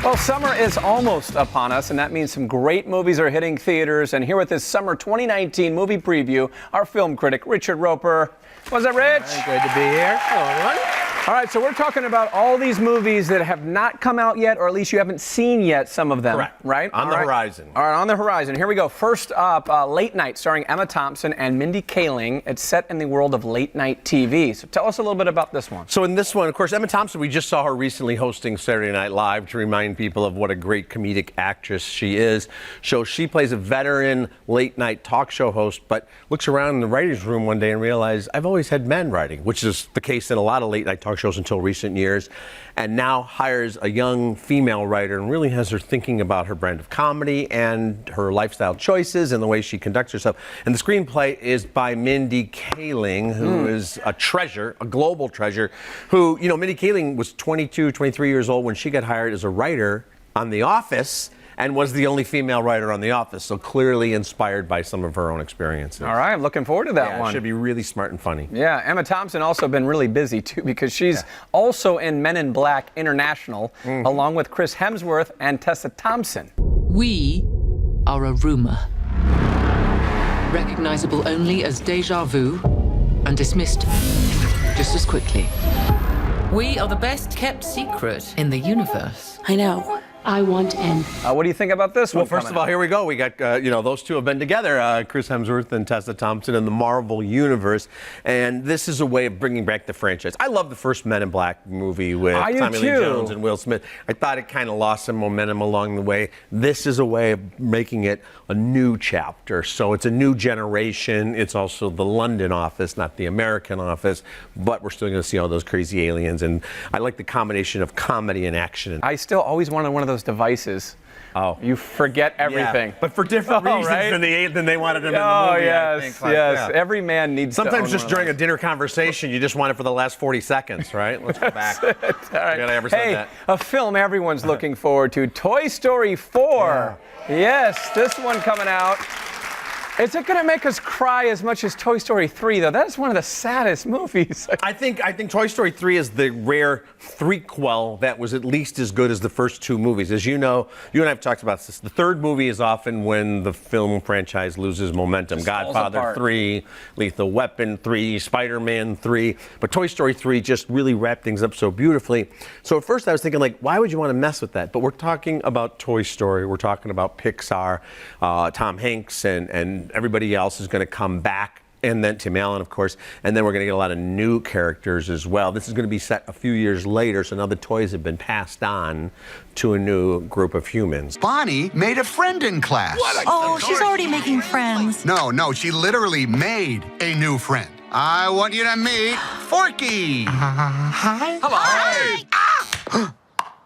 Well, summer is almost upon us, and that means some great movies are hitting theaters. And here with this summer 2019 movie preview, our film critic, Richard Roeper. What's up, Rich? Good to be here. Hello, everyone. All right, so we're talking about all these movies that have not come out yet, or at least you haven't seen yet, some of them. Correct. Right? On the horizon. All right, on the horizon. Here we go. First up, Late Night, starring Emma Thompson and Mindy Kaling. It's set in the world of late night TV. So tell us a little bit about this one. So in this one, of course, Emma Thompson, we just saw her recently hosting Saturday Night Live to remind people of what a great comedic actress she is. So she plays a veteran late night talk show host, but looks around in the writer's room one day and realizes, I've always had men writing, which is the case in a lot of late night talk shows until recent years, and now hires a young female writer and really has her thinking about her brand of comedy and her lifestyle choices and the way she conducts herself. And the screenplay is by Mindy Kaling, who is a treasure, a global treasure, who, you know, Mindy Kaling was 22, 23 years old when she got hired as a writer on The Office, and was the only female writer on The Office, so clearly inspired by some of her own experiences. All right, I'm looking forward to that one. It should be really smart and funny. Yeah, Emma Thompson also been really busy, too, because she's also in Men in Black International, along with Chris Hemsworth and Tessa Thompson. We are a rumor. Recognizable only as deja vu and dismissed just as quickly. We are the best kept secret in the universe. I know. I want in. What do you think about this one? Well, first of all, here we go. We got, those two have been together, Chris Hemsworth and Tessa Thompson in the Marvel Universe. And this is a way of bringing back the franchise. I love the first Men in Black movie with Tommy Lee Jones and Will Smith. I thought it kind of lost some momentum along the way. This is a way of making it a new chapter. So it's a new generation. It's also the London office, not the American office. But we're still going to see all those crazy aliens. And I like the combination of comedy and action. I still always wanted one of those devices. Oh, you forget everything. Yeah, but for different reasons than they wanted them in the movie. Yes, I think. yes. Yeah. Every man needs. Sometimes to just during a dinner conversation, you just want it for the last 40 seconds, right? Let's go back. All right. I ever said that. A film everyone's looking forward to: Toy Story 4. Yeah. Yes, this one coming out. Is it going to make us cry as much as Toy Story 3, though? That's one of the saddest movies. I think Toy Story 3 is the rare threequel that was at least as good as the first two movies. As you know, you and I have talked about this. The third movie is often when the film franchise loses momentum. Godfather 3, Lethal Weapon 3, Spider-Man 3. But Toy Story 3 just really wrapped things up so beautifully. So at first I was thinking, like, why would you want to mess with that? But we're talking about Toy Story. We're talking about Pixar, Tom Hanks, and everybody else is going to come back, and then Tim Allen, of course, and then we're going to get a lot of new characters as well. This is going to be set a few years later, so now the toys have been passed on to a new group of humans. Bonnie made a friend in class. Oh, she's already making friends. No, she literally made a new friend. I want you to meet Forky. Hi. Hello. Hi.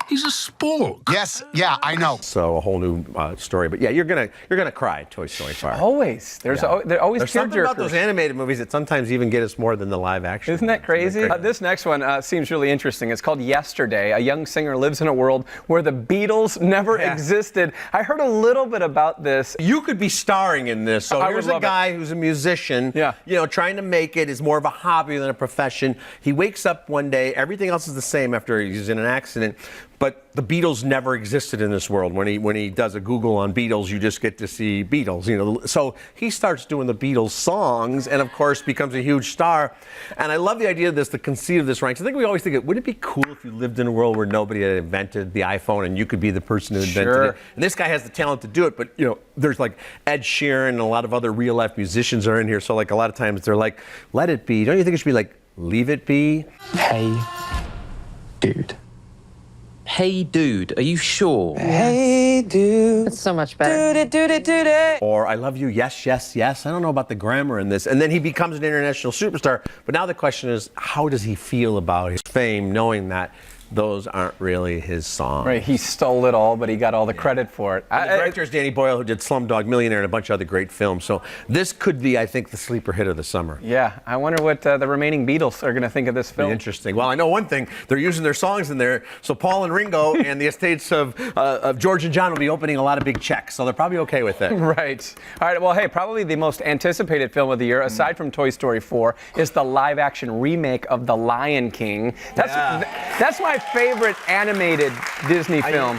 He's a spork. Yes, yeah, I know. So a whole new story, but yeah, you're gonna cry. Toy Story 5. Always. There's always something about those animated movies that sometimes even get us more than the live action. Isn't that crazy? This next one seems really interesting. It's called Yesterday. A young singer lives in a world where the Beatles never existed. I heard a little bit about this. You could be starring in this. So here's a guy who's a musician, trying to make it is more of a hobby than a profession. He wakes up one day, everything else is the same after he's in an accident. But the Beatles never existed in this world. When he does a Google on Beatles, you just get to see Beatles. So he starts doing the Beatles songs, and of course becomes a huge star. And I love the idea of this, the conceit of this, right? So I think we always think, wouldn't it be cool if you lived in a world where nobody had invented the iPhone and you could be the person who invented it? And this guy has the talent to do it, but there's like Ed Sheeran and a lot of other real life musicians are in here. So like a lot of times they're like, let it be. Don't you think it should be like, leave it be? Hey, dude. Hey dude, are you sure? Hey dude. It's so much better. Do it. Or I love you, yes, yes, yes. I don't know about the grammar in this. And then he becomes an international superstar. But now the question is, how does he feel about his fame, knowing that those aren't really his songs? Right, he stole it all, but he got all the credit for it. The director is Danny Boyle, who did Slumdog Millionaire and a bunch of other great films. So this could be, I think, the sleeper hit of the summer. Yeah, I wonder what the remaining Beatles are going to think of this film. Interesting. Well, I know one thing. They're using their songs in there. So Paul and Ringo and the estates of George and John will be opening a lot of big checks. So they're probably okay with it. Right. All right, well, hey, probably the most anticipated film of the year, aside from Toy Story 4, is the live-action remake of The Lion King. That's my favorite animated Disney film.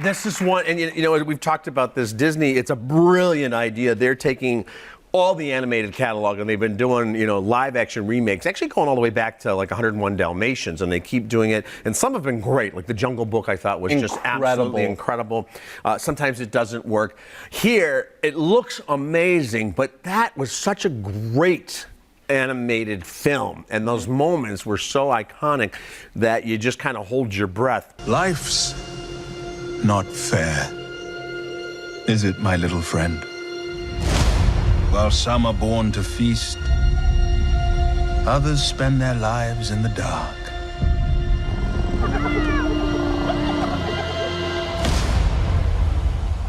This is one, and we've talked about this. Disney, it's a brilliant idea. They're taking all the animated catalog, and they've been doing, live action remakes, actually going all the way back to like 101 Dalmatians, and they keep doing it. And some have been great. Like the Jungle Book, I thought was just absolutely incredible. Sometimes it doesn't work. Here, it looks amazing, but that was such a great animated film, and those moments were so iconic that you just kind of hold your breath. Life's not fair, is it, my little friend? While some are born to feast, others spend their lives in the dark.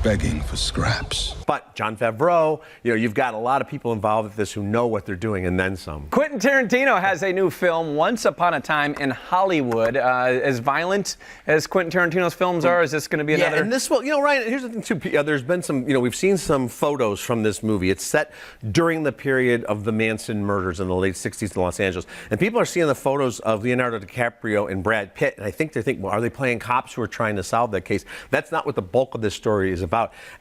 Begging for scraps. But Jon Favreau, you've got a lot of people involved with this who know what they're doing, and then some. Quentin Tarantino has a new film, Once Upon a Time in Hollywood. As violent as Quentin Tarantino's films are, is this going to be another? Yeah, and this will, Ryan, here's the thing too. There's been some, we've seen some photos from this movie. It's set during the period of the Manson murders in the late 60s in Los Angeles. And people are seeing the photos of Leonardo DiCaprio and Brad Pitt, and I think they think, well, are they playing cops who are trying to solve that case? That's not what the bulk of this story is about.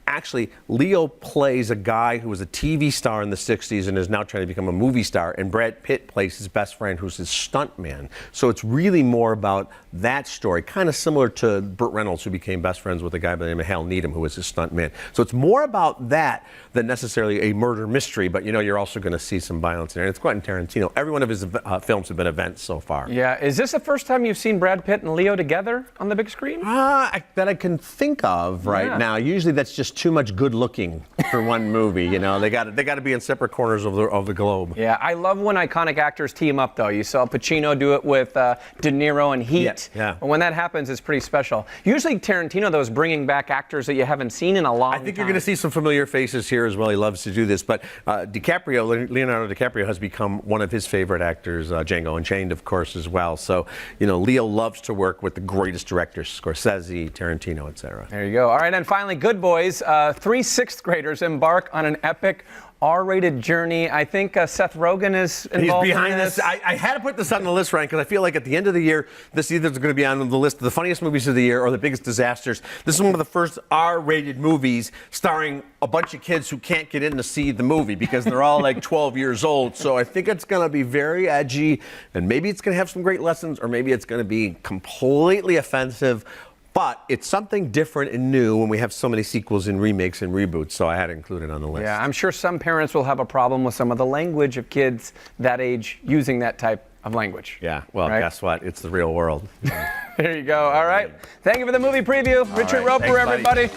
Actually, Leo plays a guy who was a TV star in the 60s and is now trying to become a movie star, and Brad Pitt plays his best friend who's his stuntman. So it's really more about that story, kind of similar to Burt Reynolds, who became best friends with a guy by the name of Hal Needham, who was his stuntman. So it's more about that than necessarily a murder mystery, but you're also going to see some violence in there. And it's Quentin Tarantino. Every one of his films have been events so far. Yeah, is this the first time you've seen Brad Pitt and Leo together on the big screen? That I can think of right now. Usually that's just too much good looking for one movie. They got to be in separate corners of the globe. Yeah, I love when iconic actors team up, though. You saw Pacino do it with De Niro in Heat. Yeah. When that happens, it's pretty special. Usually Tarantino, though, is bringing back actors that you haven't seen in a long time. I think you're going to see some familiar faces here as well. He loves to do this. But Leonardo DiCaprio has become one of his favorite actors, Django Unchained, of course, as well. So, Leo loves to work with the greatest directors, Scorsese, Tarantino, etc. There you go. All right, and finally, Good Boys. 3 sixth graders embark on an epic R-rated journey. I think Seth Rogen is involved. He's behind in this. I had to put this on the list, Ryan, because I feel like at the end of the year, this either is going to be on the list of the funniest movies of the year or the biggest disasters. This is one of the first R-rated movies starring a bunch of kids who can't get in to see the movie because they're all like 12 years old. So I think it's going to be very edgy, and maybe it's going to have some great lessons, or maybe it's going to be completely offensive. But it's something different and new when we have so many sequels and remakes and reboots, so I had to include it on the list. Yeah, I'm sure some parents will have a problem with some of the language of kids that age using that type of language. Yeah, well, guess what? It's the real world. There you go. All right. Thank you for the movie preview. Richard Roeper, everybody.